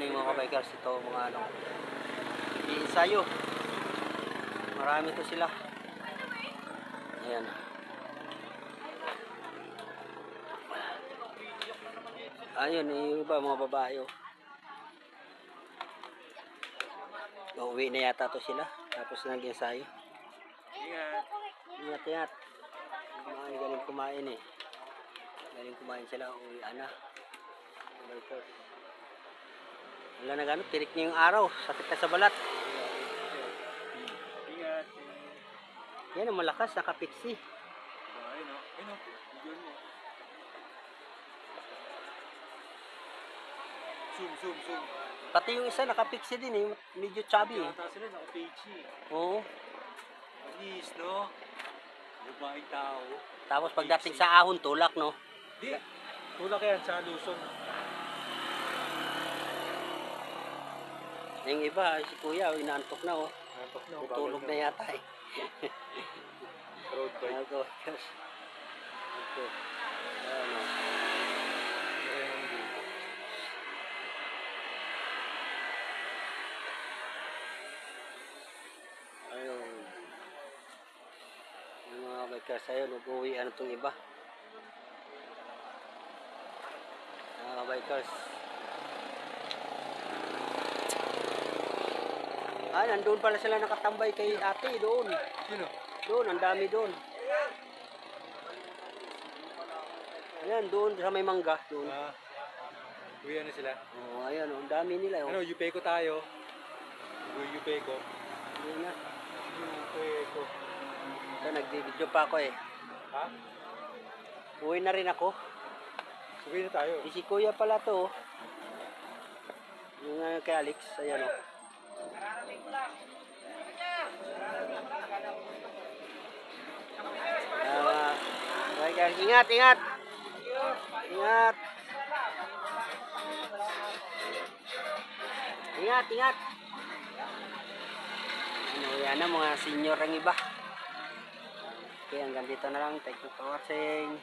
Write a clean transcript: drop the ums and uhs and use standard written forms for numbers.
morning mga kabikers. Ito mga ano, i-ensayo. Marami to sila. Ayan. Ayun, yung iba mga babae. Uuwi na yata to sila. Tapos nag-ensayo. Ingat, ingat. Galing kumain eh. Galing kumain sila. Uwian na. Wala na gano'n. Tirik niya yung araw. Sakit na sa balat. Ingat. Yan ang malakas. Nakapiksi. Ayun o. Ayun o. Bigyan mo. Zoom. Pati yung isa nakapiksi din eh. Medyo chubby eh. Yata sila naka-page eh. Oo. Manis no? Babaeng tao. Tapos pagdating sa ahon, tulak no? Di. Tulak yan sa Luzon. Yung iba, si kuya, inaantok na oh. Nantok na. Tutulog na yata eh. Road bike. Ito. Ano. Ayun. Yung mga bikers ayun, nag-uwi ano itong iba. Mga bikers. Nandun pala sila nakatambay kay ate doon. Sino? Doon, ang dami doon. Ayan, doon sa may mangga. Doon. Uwi na sila. Oh, ayan, ang dami nila. Oh. Ano, Yupeco tayo. Yupeco. Ayan na. Yupeco. Ito, nag-video pa ako eh. Ha? Uwi na rin ako. Uwi na tayo. Si kuya pala to. Yung kay Alex, ayan o. Ingat. Ingat. Ano yan na mga senior ang iba. Okay, hanggang dito na lang. Thank you for watching.